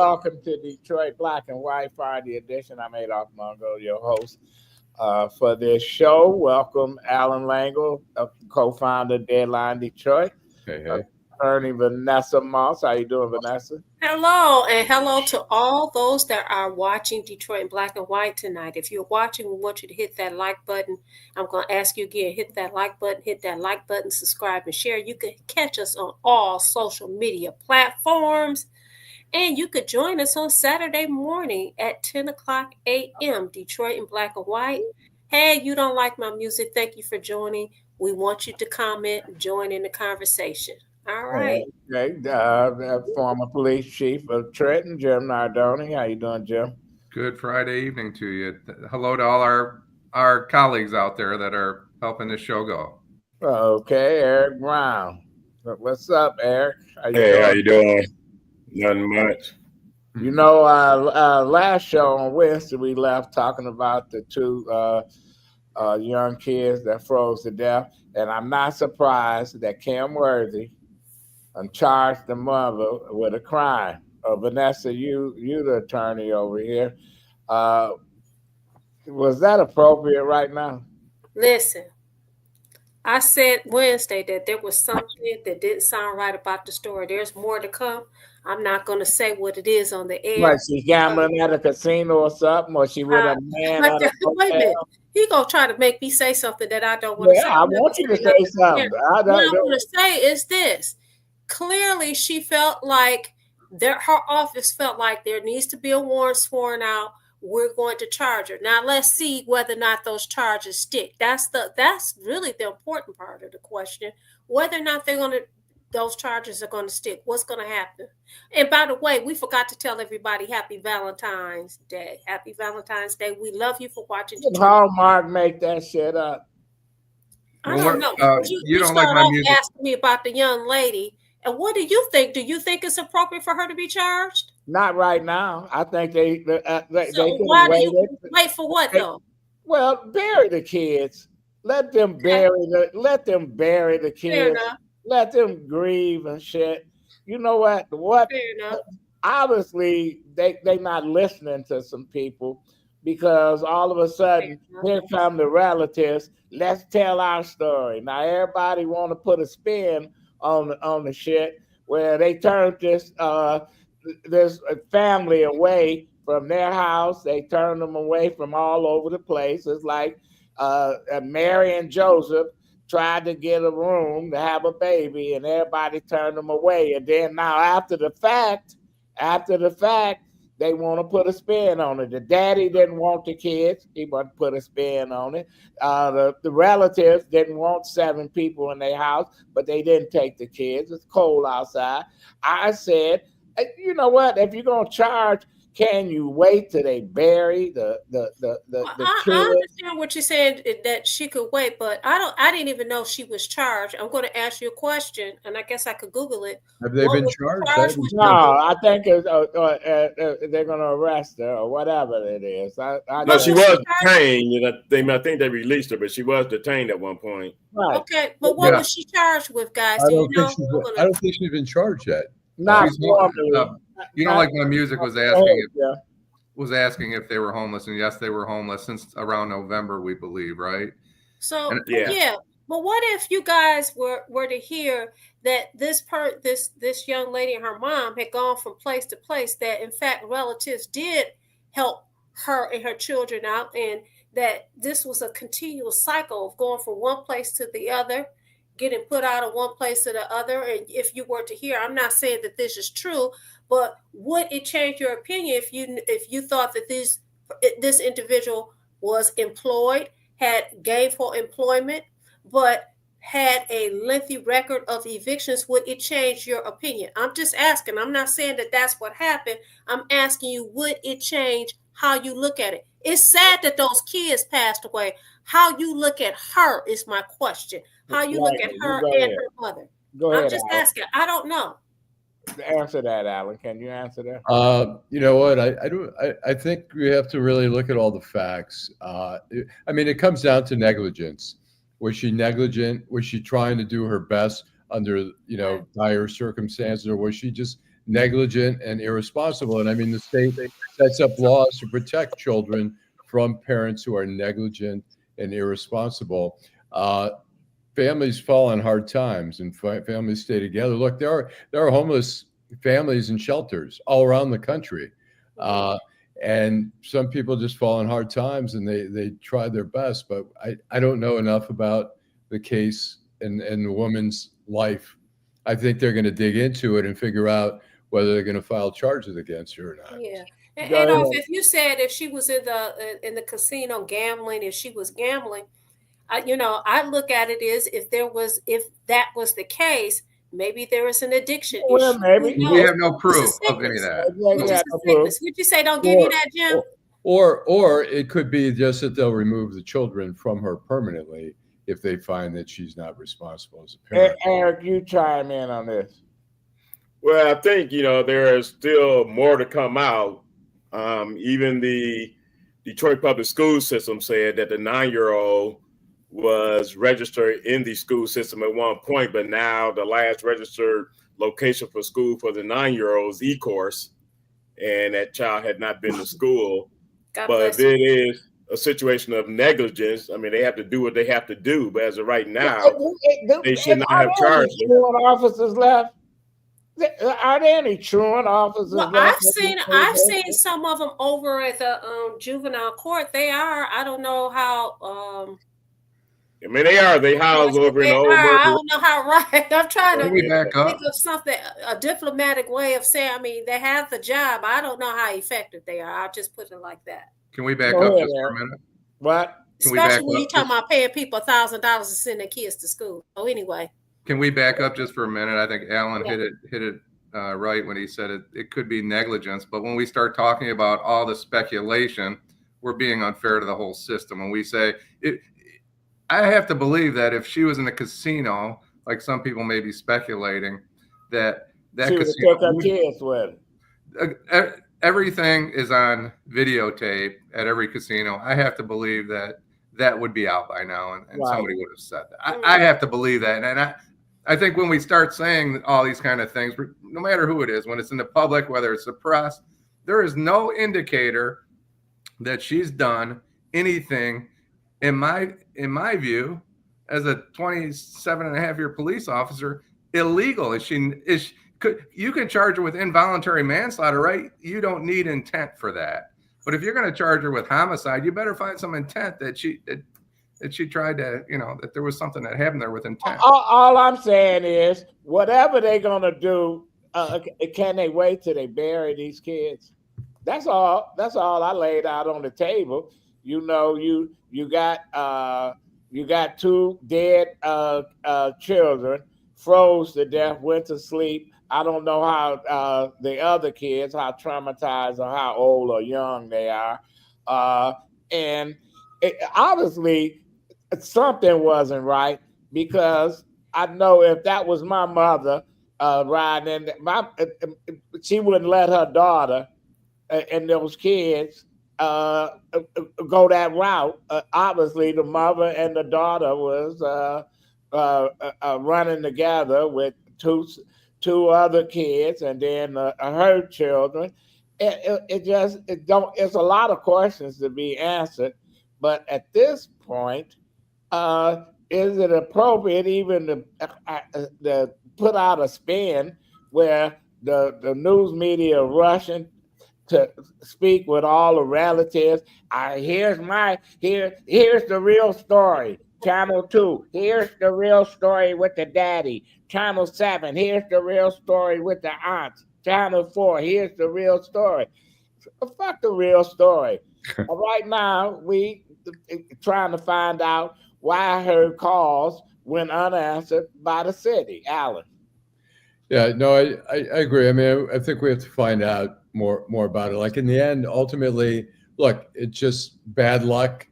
welcome to Detroit Black and White Friday edition. I'm Adolph Mongo, your host for this show. Welcome, Allan Lengel, co-founder of Deadline Detroit. Hey. Attorney Vanessa Moss. How you doing, Vanessa? Hello, and hello to all those that are watching Detroit in Black and White tonight. If you're watching, we want you to hit that like button. I'm going to ask you again, hit that like button, subscribe, and share. You can catch us on all social media platforms, and you could join us on Saturday morning at 10 o'clock a.m., Detroit in Black and White. Hey, you don't like my music? Thank you for joining. We want you to comment and join in the conversation. All right. Okay. Former police chief of Trenton, Jim Nardone. How you doing, Jim? Good Friday evening to you. Hello to all our colleagues out there that are helping this show go. Okay, Eric Brown. What's up, Eric? How you doing? Nothing much. You know, last show on Wednesday, we left talking about the two young kids that froze to death. And I'm not surprised that Kim Worthy charged the mother with a crime. Vanessa, you the attorney over here. Was that appropriate right now? Listen, I said Wednesday that there was something that didn't sound right about the story. There's more to come. I'm not going to say what it is on the air. Like she's gambling at a casino or something, or she with a man at a hotel. Wait a minute. He gonna try to make me say something that I don't want to say. I want you to say something. What I want to say is this. Clearly, she felt like her office felt like there needs to be a warrant sworn out. We're going to charge her. Now, let's see whether or not those charges stick. That's really the important part of the question. Whether or not those charges are going to stick. What's going to happen? And by the way, we forgot to tell everybody Happy Valentine's Day. Happy Valentine's Day. We love you for watching. Did Hallmark make that shit up? I don't know. You don't like my music. Asking me about the young lady. And what do you think? Do you think it's appropriate for her to be charged? Not right now. I think they why do you wait for what though? Well, bury the kids. Let them bury the kids. Let them grieve and shit. You know what? Obviously, they not listening to some people because all of a sudden, here come the relatives. Let's tell our story. Now, everybody want to put a spin on the shit where they turned this family away from their house. They turned them away from all over the place. It's like Mary and Joseph tried to get a room to have a baby, and everybody turned them away. And then now, after the fact, they want to put a spin on it. The daddy didn't want the kids. He wanted to put a spin on it. The relatives didn't want 7 people in their house, but they didn't take the kids. It's cold outside. I said, you know what? If you're going to charge, can you wait till they bury the kids? I understand what you're saying, that she could wait, but I didn't even know she was charged. I'm going to ask you a question, and I guess I could Google it. Have they been charged? No, I think they're going to arrest her or whatever it is. No, she was detained. I think they released her, but she was detained at one point. Right. Okay, but what was she charged with, guys? I don't think she's been charged yet. Not you don't like my music was asking if they were homeless, and yes, they were homeless since around November, we believe, right? So but what if you guys were to hear that this young lady and her mom had gone from place to place, that in fact relatives did help her and her children out, and that this was a continuous cycle of going from one place to the other, getting put out of one place to the other. And if you were to hear, I'm not saying that this is true, but would it change your opinion if you thought that this individual was employed, had gainful employment, but had a lengthy record of evictions? Would it change your opinion? I'm just asking. I'm not saying that that's what happened. I'm asking you, would it change how you look at it? It's sad that those kids passed away. How you look at her is my question. How you look at her and her mother. Go ahead, I'm just asking. I don't know. Answer that, Allan. Can you answer that? You know what? I think we have to really look at all the facts. It comes down to negligence. Was she negligent? Was she trying to do her best under dire circumstances, or was she just negligent and irresponsible. And I mean, the state sets up laws to protect children from parents who are negligent and irresponsible. Families fall on hard times, and families stay together. Look, there are homeless families in shelters all around the country. And some people just fall on hard times, and they try their best. But I don't know enough about the case and the woman's life. I think they're going to dig into it and figure out whether they're going to file charges against her or not. Yeah. And if you said if she was in the casino gambling, if she was gambling, I look at it as if that was the case, maybe there is an addiction issue. Maybe we have no proof of any of that. Would you say don't give you that, Jim? Or it could be just that they'll remove the children from her permanently if they find that she's not responsible as a parent. Eric, you chime in on this. Well, I think, there is still more to come out. Even the Detroit public school system said that the 9-year-old was registered in the school system at one point, but now the last registered location for school for the 9-year-olds E-course, and that child had not been to school. But it is a situation of negligence. I mean, they have to do what they have to do, but as of right now, they should not have charged them. Officers left. Are there any truant officers? Well, I've seen some of them over at the juvenile court. They are. I don't know how. I mean, they are. They house over in the old. I don't know how. Right. I'm trying to think of something, a diplomatic way of saying. I mean, they have the job. I don't know how effective they are. I'll just put it like that. Can we back up just for a minute? What? Especially when you're talking about paying people $1,000 to send their kids to school. Oh, anyway. Can we back up just for a minute? I think Allan hit it right when he said it could be negligence. But when we start talking about all the speculation, we're being unfair to the whole system. And we say I have to believe that if she was in a casino, like some people may be speculating, that she casino took her kids with her. Everything is on videotape at every casino. I have to believe that would be out by now, and right. Somebody would have said that. I have to believe that, and I think when we start saying all these kind of things, no matter who it is, when it's in the public, whether it's the press, there is no indicator that she's done anything. In my view, as a 27.5-year police officer, illegal. You can charge her with involuntary manslaughter, right? You don't need intent for that. But if you're going to charge her with homicide, you better find some intent that she tried to, that there was something that happened there with intent. All I'm saying is, whatever they're going to do, can they wait till they bury these kids? That's all I laid out on the table. You got 2 dead children, froze to death, went to sleep. I don't know how the other kids, how traumatized or how old or young they are. And obviously something wasn't right, because I know if that was my mother riding in, she wouldn't let her daughter and those kids go that route. Obviously, the mother and the daughter was running together with two other kids, and then her children. It's a lot of questions to be answered. But at this point, is it appropriate even to put out a spin where the news media rushing to speak with all the relatives? Here's the real story. Channel 2, here's the real story with the daddy. Channel 7, here's the real story with the aunts. Channel 4, here's the real story. Fuck the real story. Right now, we trying to find out why her calls went unanswered by the city. Allan. Yeah, no, I agree. I mean, I think we have to find out more about it. Like in the end, ultimately, look, it's just bad luck,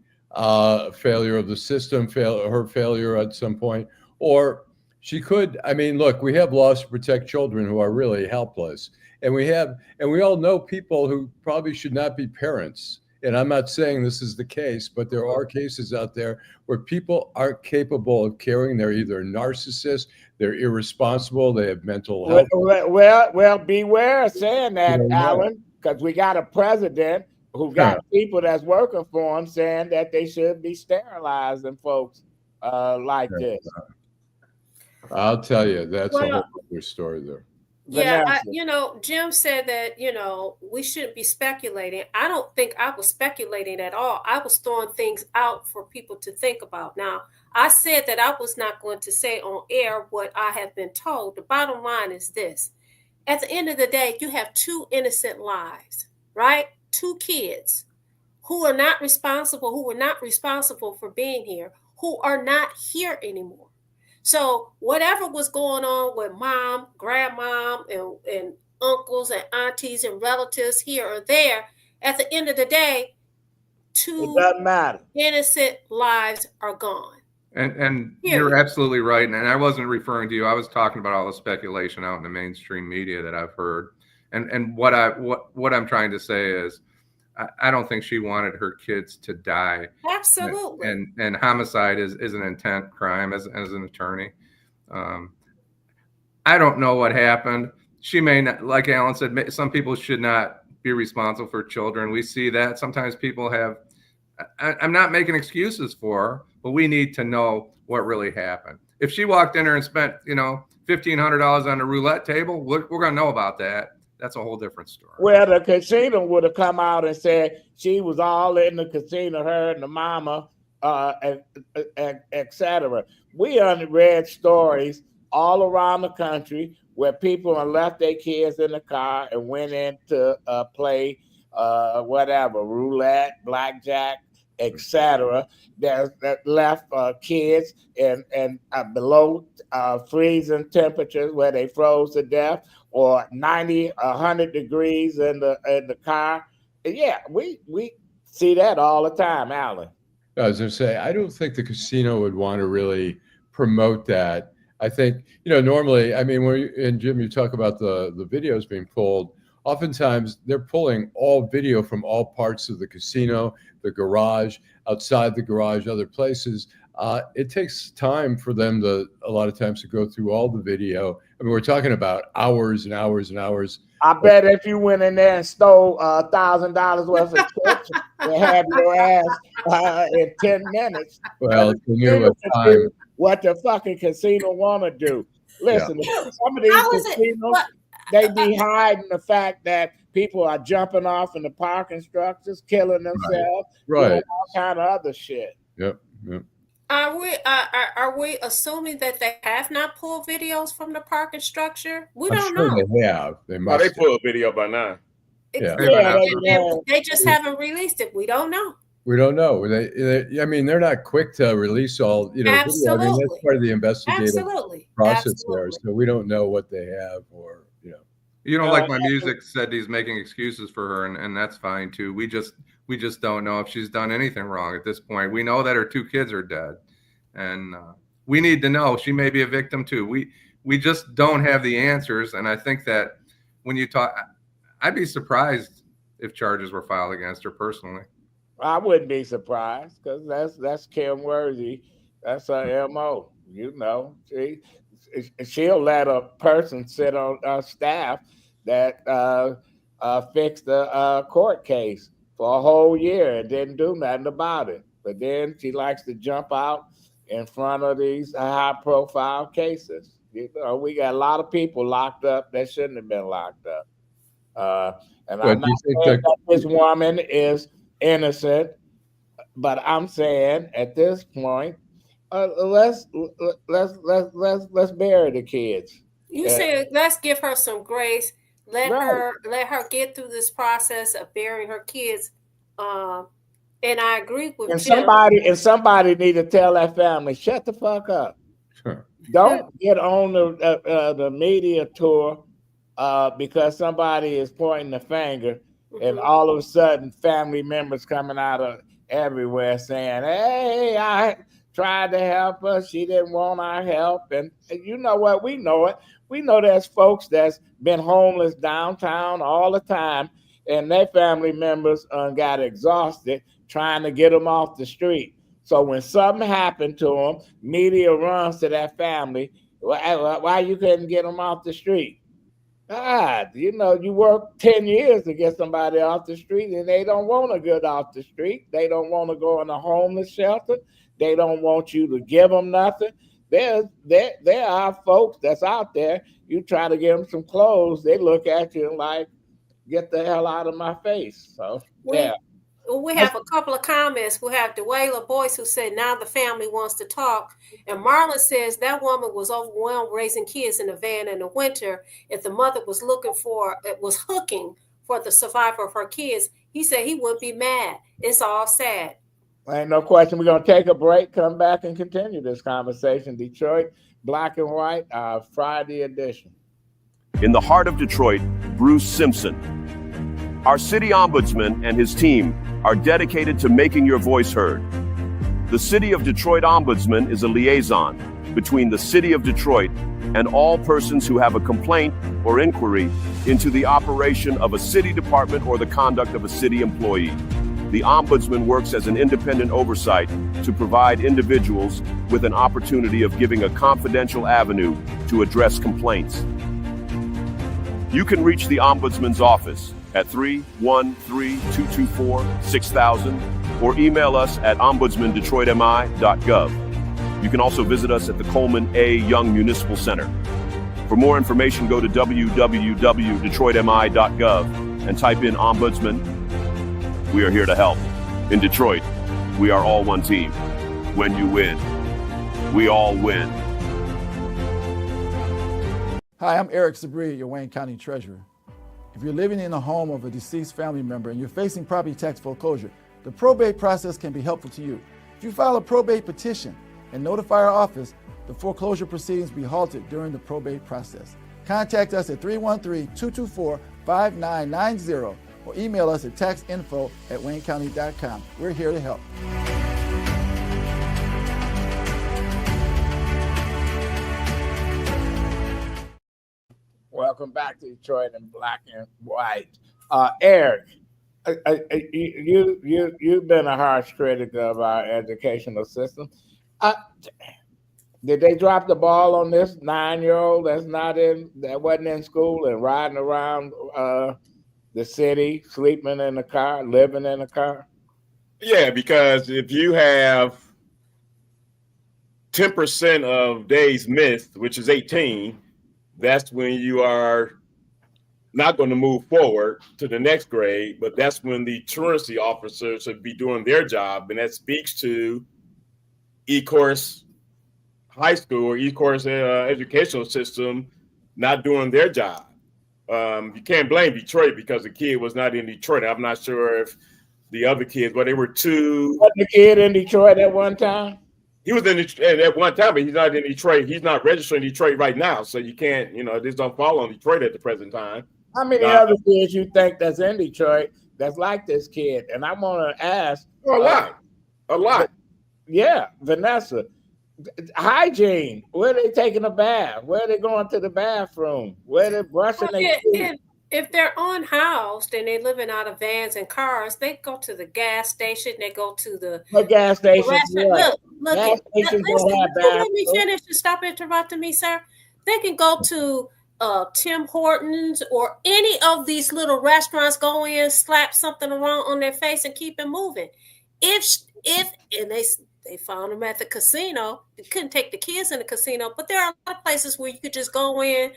failure of the system, her failure at some point, or she could. I mean, look, we have laws to protect children who are really helpless, and we all know people who probably should not be parents And I'm not saying this is the case, but there are cases out there where people aren't capable of caring. They're either narcissists, they're irresponsible, they have mental health. Well, beware of saying that, Allan, because we got a president who got people that's working for him saying that they should be sterilizing folks like this. I'll tell you, that's a whole other story there. Yeah, Jim said that, we shouldn't be speculating. I don't think I was speculating at all. I was throwing things out for people to think about. Now, I said that I was not going to say on air what I have been told. The bottom line is this. At the end of the day, you have 2 innocent lives, right? 2 kids who were not responsible for being here, who are not here anymore. So whatever was going on with mom, grandmom, and uncles and aunties and relatives here or there, at the end of the day, 2 innocent lives are gone. And you're absolutely right. And I wasn't referring to you. I was talking about all the speculation out in the mainstream media that I've heard. And what I'm trying to say is, I don't think she wanted her kids to die. Absolutely. And homicide is an intent crime as an attorney. I don't know what happened. She may not, like Allan said, some people should not be responsible for children. We see that sometimes people have, I'm not making excuses for her, but we need to know what really happened. If she walked in there and spent, $1,500 on the roulette table, we're going to know about that. That's a whole different story. Well, the casino would have come out and said she was all in the casino, her and the mama, etc. We read stories all around the country where people have left their kids in the car and went in to play whatever, roulette, blackjack, etc. That left kids in below freezing temperatures where they froze to death, or 90, 100 degrees in the car. Yeah, we see that all the time, Allan. I was going to say, I don't think the casino would want to really promote that. I think, normally, and Jim, you talk about the videos being pulled. Oftentimes, they're pulling all video from all parts of the casino, the garage, outside the garage, other places. It takes time for them a lot of times to go through all the video. We're talking about hours and hours and hours. I bet if you went in there and stole $1,000 worth of chips, you have your ass in 10 minutes. Well, if you knew what time. What the fucking casino want to do. Listen, some of these casinos, they be hiding the fact that people are jumping off in the parking structures, killing themselves, doing all kind of other shit. Yep. Are we assuming that they have not pulled videos from the parking structure? We don't know. They have. They must. They pull a video by now. They just haven't released it. We don't know. We don't know. They're not quick to release all. Absolutely. Video. That's part of the investigative process there. So we don't know what they have, or You don't like my music said he's making excuses for her, and that's fine too. We just don't know if she's done anything wrong at this point. We know that her 2 kids are dead, and we need to know. She may be a victim too. We just don't have the answers, and I think that when you talk, I'd be surprised if charges were filed against her personally. I wouldn't be surprised, because that's Kim Worthy. That's her MO. She'll let a person sit on staff that fixed the court case for a whole year and didn't do nothing about it. But then she likes to jump out in front of these high-profile cases. We got a lot of people locked up that shouldn't have been locked up. And I'm not saying that this woman is innocent, but I'm saying at this point, let's bury the kids. You say let's give her some grace. Let her get through this process of burying her kids. And I agree with Jim. Somebody need to tell that family, shut the fuck up. Sure. Don't get on the media tour because somebody is pointing the finger, and all of a sudden family members coming out of everywhere saying, hey, I tried to help her. She didn't want our help. And you know what? We know it. We know there's folks that's been homeless downtown all the time, and their family members got exhausted trying to get them off the street. So when something happened to them, media runs to that family. Why you couldn't get them off the street? God, you work 10 years to get somebody off the street, and they don't want to get off the street. They don't want to go in a homeless shelter. They don't want you to give them nothing. There are folks that's out there. You try to give them some clothes, they look at you like, get the hell out of my face. So, yeah. We have a couple of comments. We have Dwayla Boyce, who said, now the family wants to talk. And Marlon says that woman was overwhelmed raising kids in a van in the winter. If the mother was hooking for the survivor of her kids, he said he wouldn't be mad. It's all sad. Ain't no question. We're going to take a break, come back, and continue this conversation. Detroit, Black and White, Friday edition. In the heart of Detroit, Bruce Simpson. Our city ombudsman and his team are dedicated to making your voice heard. The City of Detroit Ombudsman is a liaison between the City of Detroit and all persons who have a complaint or inquiry into the operation of a city department or the conduct of a city employee. The Ombudsman works as an independent oversight to provide individuals with an opportunity of giving a confidential avenue to address complaints. You can reach the Ombudsman's office at 313-224-6000 or email us at ombudsmandetroitmi.gov. You can also visit us at the Coleman A. Young Municipal Center. For more information, go to www.detroitmi.gov and type in Ombudsman. We are here to help. In Detroit, we are all one team. When you win, we all win. Hi, I'm Eric Sabri, your Wayne County Treasurer. If you're living in a home of a deceased family member and you're facing property tax foreclosure, the probate process can be helpful to you. If you file a probate petition and notify our office, the foreclosure proceedings will be halted during the probate process. Contact us at 313-224-5990 or email us at taxinfo@waynecounty.com. We're here to help. Welcome back to Detroit and Black and White. Eric, you've been a harsh critic of our educational system. Did they drop the ball on this 9-year-old that wasn't in school and riding around the city, sleeping in the car, living in the car? Yeah, because if you have 10% of days missed, which is 18, that's when you are not going to move forward to the next grade, but that's when the truancy officers should be doing their job. And that speaks to E-Course High School or E-Course educational system not doing their job. You can't blame Detroit because the kid was not in Detroit. I'm not sure if the other kids, but they were two. Was the kid in Detroit at one time? He was in Detroit at one time, but he's not in Detroit. He's not registered in Detroit right now. So you can't, this don't fall on Detroit at the present time. How many other kids you think that's in Detroit that's like this kid? And I want to ask. A lot. Yeah, Vanessa. Hygiene. Where are they taking a bath? Where are they going to the bathroom? Where are they brushing their teeth? If they're unhoused and they're living out of vans and cars, they go to the gas station. They go to the gas station. Look. Let me finish and stop interrupting me, sir. They can go to Tim Hortons or any of these little restaurants. Go in, slap something around on their face, and keep it moving. If they found them at the casino, they couldn't take the kids in the casino, but there are a lot of places where you could just go in,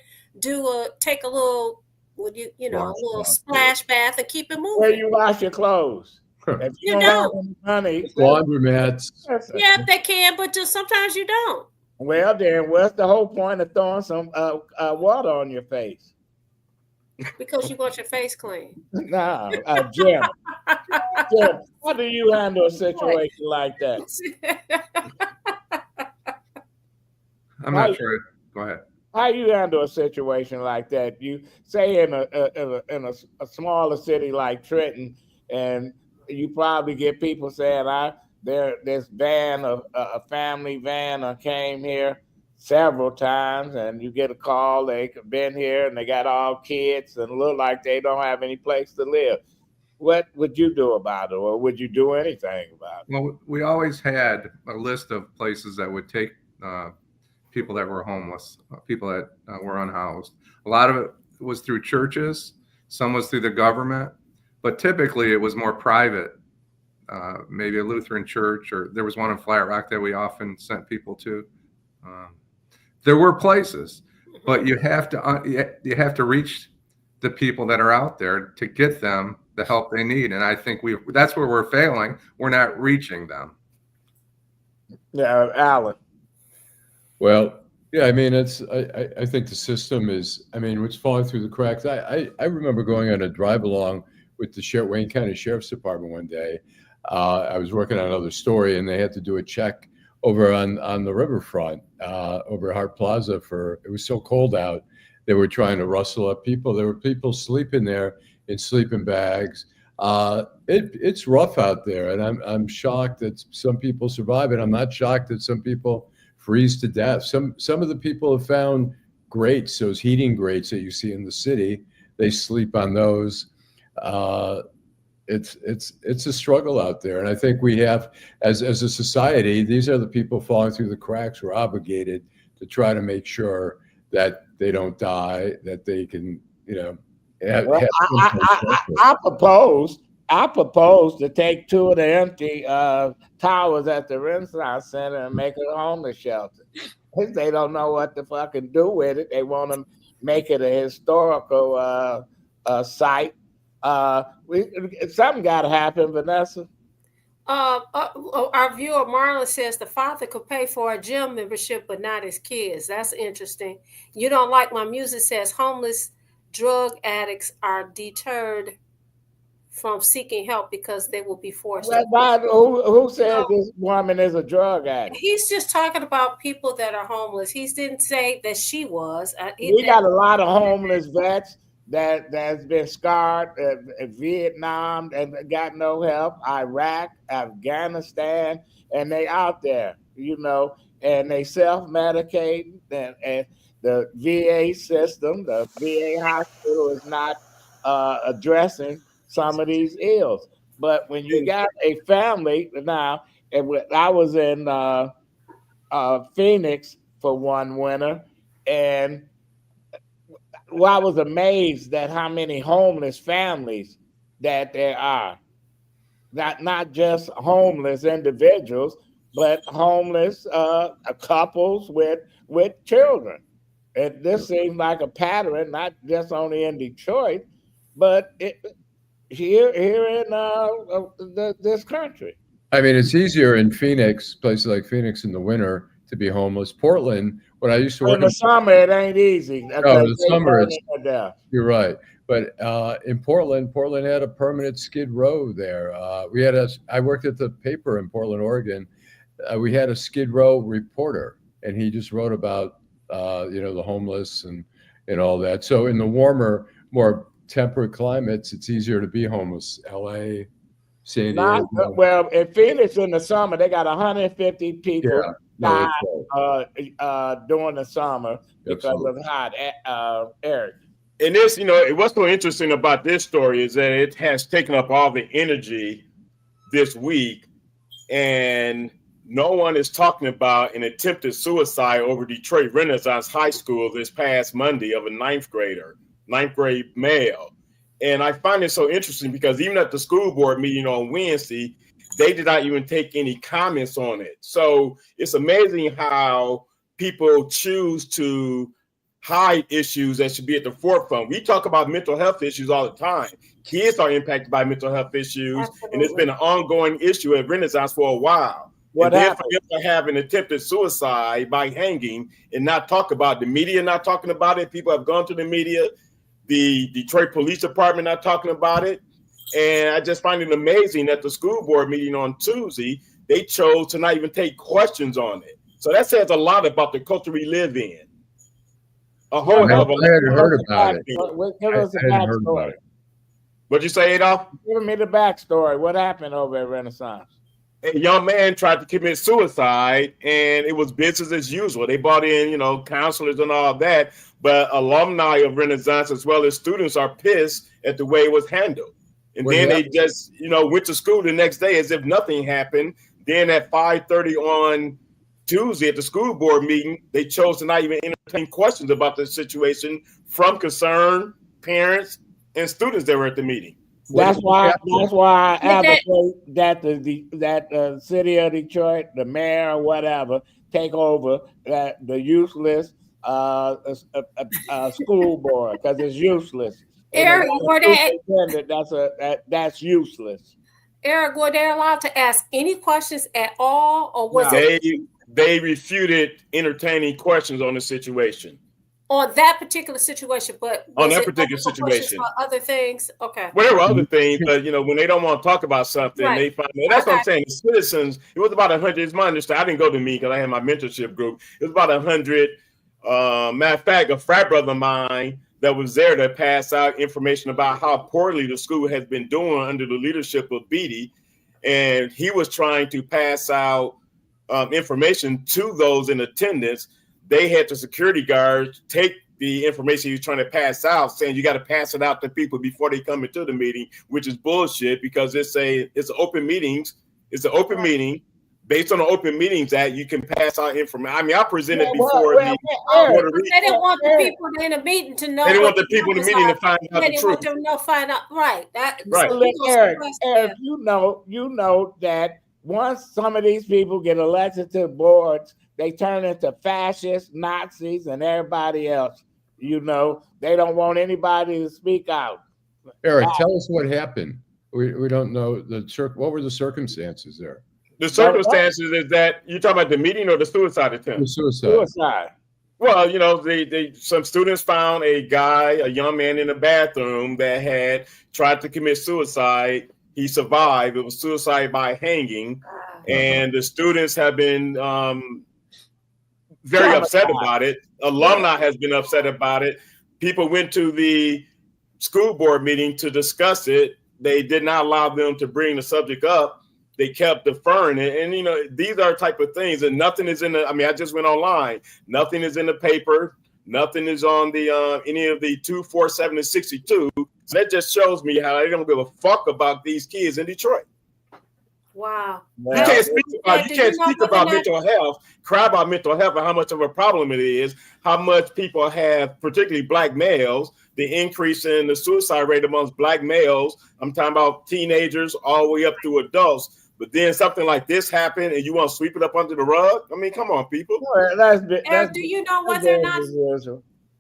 take a little. A little splash bath and keep it moving. Where you wash your clothes? If you don't have any money, laundromats. Yeah, they can, but just sometimes you don't. Well, then, what's the whole point of throwing some water on your face? Because you want your face clean. No, Jim. Jim, how do you handle a situation like that? I'm not sure. Go ahead. How you handle a situation like that? You say in a smaller city like Trenton, and you probably get people saying, "This van, a family van, came here several times, and you get a call, they've been here and they got all kids and look like they don't have any place to live. What would you do about it, or would you do anything about it? Well, we always had a list of places that would take people that were homeless, people that were unhoused. A lot of it was through churches, some was through the government, but typically it was more private. Maybe a Lutheran church, or there was one in Flat Rock that we often sent people to. There were places, but you have to reach the people that are out there to get them the help they need. And I think that's where we're failing. We're not reaching them. Yeah, Allan. Well, yeah, I mean, I think the system is, I mean, it's falling through the cracks. I remember going on a drive along with the Wayne County Sheriff's Department one day. I was working on another story, and they had to do a check over on the riverfront, over Hart Plaza. It was so cold out, they were trying to rustle up people. There were people sleeping there in sleeping bags. It's rough out there, and I'm shocked that some people survive it. I'm not shocked that some people freeze to death. Some of the people have found grates, those heating grates that you see in the city. They sleep on those. It's a struggle out there, and I think we have, as a society, these are the people falling through the cracks. We're obligated to try to make sure that they don't die, that they can, I propose to take 2 of the empty towers at the Renaissance Center and make it a homeless shelter. They don't know what to fucking do with it. They want to make it a historical site. Something got to happen, Vanessa. Our viewer Marlon says the father could pay for a gym membership, but not his kids. That's interesting. You don't like my music says homeless drug addicts are deterred from seeking help because they will be forced. Who said this woman is a drug addict? He's just talking about people that are homeless. He didn't say that she was. We got a lot of homeless vets that's been scarred in Vietnam and got no help, Iraq, Afghanistan, and they out there, and they self-medicate, and the VA system, the VA hospital is not addressing some of these ills. But when you got a family now, and I was in Phoenix for one winter, and I was amazed at how many homeless families that there are. Not just homeless individuals, but homeless couples with children. And this seems like a pattern, not just only in Detroit, but here in this country. I mean, it's easier in Phoenix, places like Phoenix in the winter, to be homeless. Portland, when I used to work in the summer, it ain't easy. No, the summer, you're right. But in Portland had a permanent skid row there. I worked at the paper in Portland, Oregon. We had a skid row reporter, and he just wrote about the homeless and all that. So in the warmer, more temperate climates, it's easier to be homeless. LA, San Diego. Well, in Phoenix in the summer, they got 150 people die during the summer because of hot air. And this, what's so interesting about this story is that it has taken up all the energy this week, and no one is talking about an attempted suicide over Detroit Renaissance High School this past Monday of a ninth grade male. And I find it so interesting because even at the school board meeting on Wednesday, they did not even take any comments on it. So it's amazing how people choose to hide issues that should be at the forefront. We talk about mental health issues all the time. Kids are impacted by mental health issues. Absolutely. And it's been an ongoing issue at Renaissance for a while. What happened? And then for them to have an attempted suicide by hanging and not talk about the media, not talking about it. People have gone to the media, the Detroit Police Department not talking about it. And I just find it amazing at the school board meeting on Tuesday, they chose to not even take questions on it. So that says a lot about the culture we live in. A whole hell of a lot. I hadn't heard about it. Give us the backstory. What'd you say, Adolph? Give me the backstory. What happened over at Renaissance? a young man tried to commit suicide, and it was business as usual. They brought in, counselors and all that, but alumni of Renaissance as well as students are pissed at the way it was handled. And then they just, went to school the next day as if nothing happened. Then at 5:30 on Tuesday at the school board meeting, they chose to not even entertain questions about the situation from concerned parents and students that were at the meeting. That's why I advocate that the city of Detroit, the mayor or whatever, take over the useless school board, because it's useless. Eric, that's useless. Eric, were they allowed to ask any questions at all, or was they refuted entertaining questions on the situation? On that particular situation, but on that particular situation, other things, okay. Well, there were other things, but when they don't want to talk about something, they find that's what I'm saying. The citizens, it was about 100. It's my understanding. I didn't go to me because I had my mentorship group. It was about 100. Matter of fact, a frat brother of mine that was there to pass out information about how poorly the school has been doing under the leadership of Beatty, and he was trying to pass out information to those in attendance. They had the security guards take the information he was trying to pass out, saying you got to pass it out to people before they come into the meeting, which is bullshit, because it's open meetings. It's an open meeting. Based on the Open Meetings Act, you can pass out information. I mean, I presented before they didn't want the people in the meeting to know. They didn't want the people in the meeting to find out the truth. They didn't want them to find out. Right. Right. Eric, you know that once some of these people get elected to boards, they turn into fascists, Nazis, and everybody else. They don't want anybody to speak out. Eric, tell us what happened. We don't know what were the circumstances there? The circumstances is that you're talking about the meeting or the suicide attempt? The suicide. Well, some students found a young man in a bathroom that had tried to commit suicide. He survived. It was suicide by hanging, and the students have been very upset about it. Alumni has been upset about it. People went to the school board meeting to discuss it. They did not allow them to bring the subject up. They kept deferring it. And, these are type of things, and nothing is I just went online. Nothing is in the paper. Nothing is on the any of the 2, 4, 7, and 62. So that just shows me how they don't give a fuck about these kids in Detroit. Wow. You can't speak about mental health, cry about mental health and how much of a problem it is, how much people have, particularly Black males, the increase in the suicide rate amongst Black males. I'm talking about teenagers all the way up to adults. But then something like this happened and you want to sweep it up under the rug? I mean, come on, people. Eric, do you know whether or not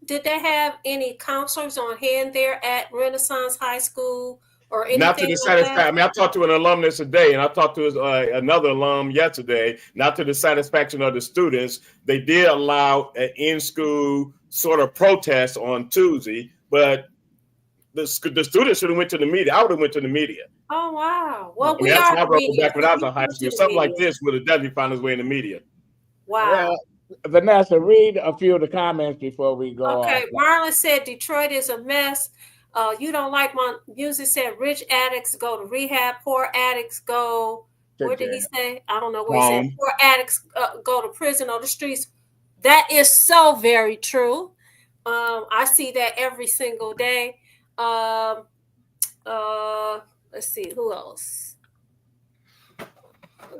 did they have any counselors on hand there at Renaissance High School or anything? Not to the satisfaction. I mean, I talked to an alumnus today, and I talked to another alum yesterday. Not to the satisfaction of the students. They did allow an in-school sort of protest on Tuesday, but the students should have went to the media. I would have went to the media. Oh wow! Well, that's how I wrote back when I was in high school. Something like this would have definitely found its way in the media. Wow. Vanessa, read a few of the comments before we go. Okay, Marlon said Detroit is a mess. You don't like my music. Said rich addicts go to rehab, poor addicts go. Where did he say? I don't know where he said. Poor addicts go to prison or the streets. That is so very true. I see that every single day. Let's see, who else?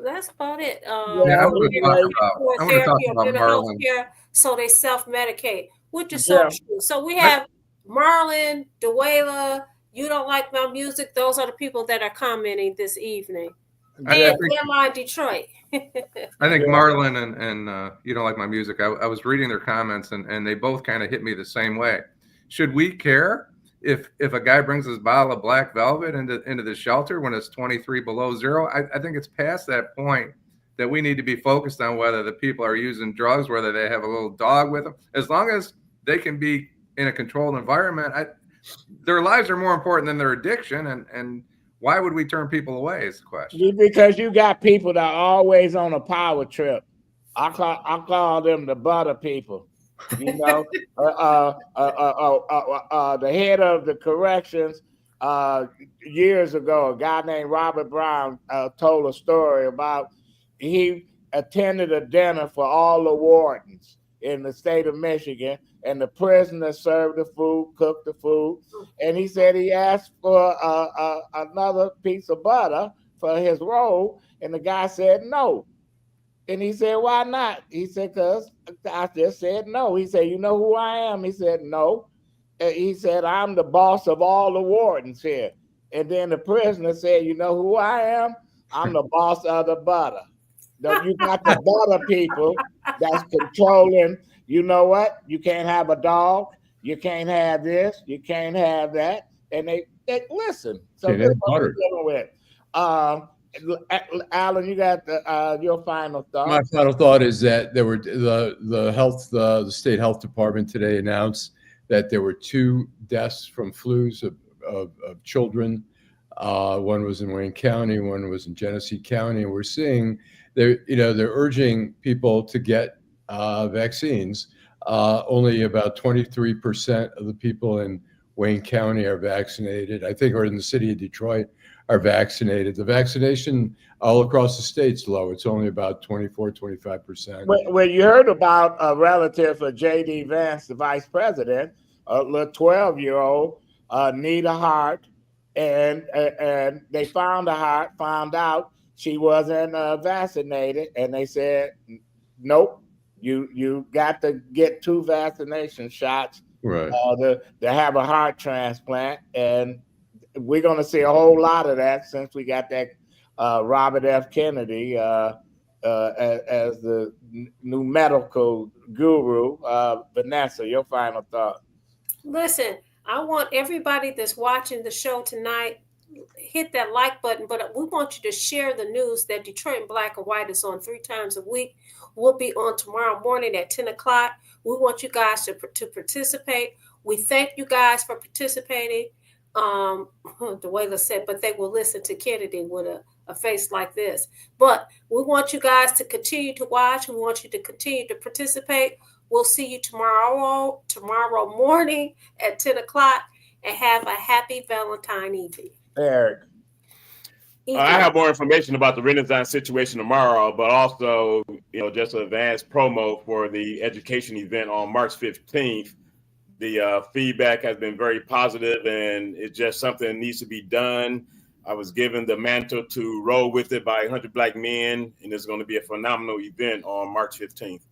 That's about it. I want to talk about Marlon. So they self-medicate, which is so true. So we have Marlon, Deweyla, you don't like my music. Those are the people that are commenting this evening. And Airline Detroit. I think Marlon and you don't like my music. I was reading their comments and they both kind of hit me the same way. Should we care if a guy brings his bottle of Black Velvet into the shelter when it's 23 below zero? I think it's past that point that we need to be focused on whether the people are using drugs, whether they have a little dog with them. As long as they can be in a controlled environment, their lives are more important than their addiction. And why would we turn people away is the question. Because you got people that are always on a power trip. I call them the butter people. The head of the corrections years ago, a guy named Robert Brown told a story about he attended a dinner for all the wardens in the state of Michigan, and the prisoner served the food, cooked the food, and he said he asked for another piece of butter for his roll, and the guy said no. And he said, why not? He said, because I just said no. He said, you know who I am? He said, no. He said, I'm the boss of all the wardens here. And then the prisoner said, you know who I am? I'm the boss of the butter. You got the butter people that's controlling, you know what? You can't have a dog. You can't have this. You can't have that. And they listen. So that's what we're dealing with. Allan, you got your final thought. My final thought is that there were the state health department today announced that there were 2 deaths from flus of children. One was in Wayne County, one was in Genesee County. And we're seeing they're urging people to get vaccines. Only about 23% of the people in Wayne County are vaccinated. I think, or in the city of Detroit, are vaccinated. The vaccination all across the state's low. It's only about 24, 25%. Well, you heard about a relative of J.D. Vance, the vice president, a little 12-year-old, need a heart, and they found out she wasn't vaccinated, and they said, nope, you got to get 2 vaccination shots right. To have a heart transplant, and we're going to see a whole lot of that since we got that Robert F. Kennedy as the new medical guru. Vanessa, your final thought. Listen, I want everybody that's watching the show tonight, hit that like button, but we want you to share the news that Detroit in Black and White is on 3 times a week. We'll be on tomorrow morning at 10 o'clock. We want you guys to participate. We thank you guys for participating. The Wayla said, but they will listen to Kennedy with a face like this. But we want you guys to continue to watch. We want you to continue to participate. We'll see you tomorrow morning at 10 o'clock, and have a happy Valentine evening. Eric. I have more information about the Renaissance situation tomorrow, but also, just an advanced promo for the education event on March 15th. The feedback has been very positive, and it's just something that needs to be done. I was given the mantle to roll with it by 100 Black men, and it's going to be a phenomenal event on March 15th.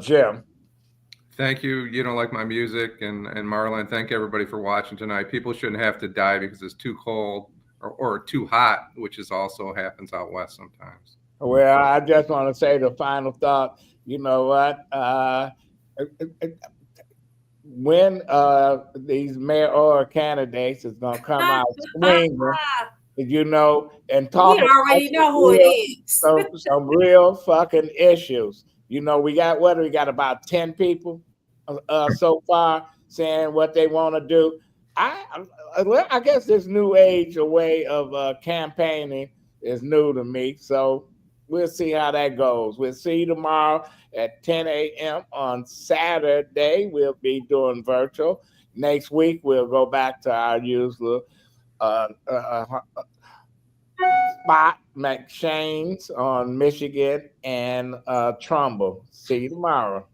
Jim. Thank you. You don't like my music, and Marlon, thank everybody for watching tonight. People shouldn't have to die because it's too cold or too hot, which is also happens out west sometimes. Well, I just want to say the final thought. You know what? When these mayoral candidates is going to come out swinging, and talk. We already know who it is. Some real fucking issues. We got about 10 people so far saying what they want to do. I guess this new age way of campaigning is new to me. So we'll see how that goes. We'll see you tomorrow at 10 a.m. on Saturday. We'll be doing virtual. Next week, we'll go back to our usual spot, McShane's on Michigan and Trumbull. See you tomorrow.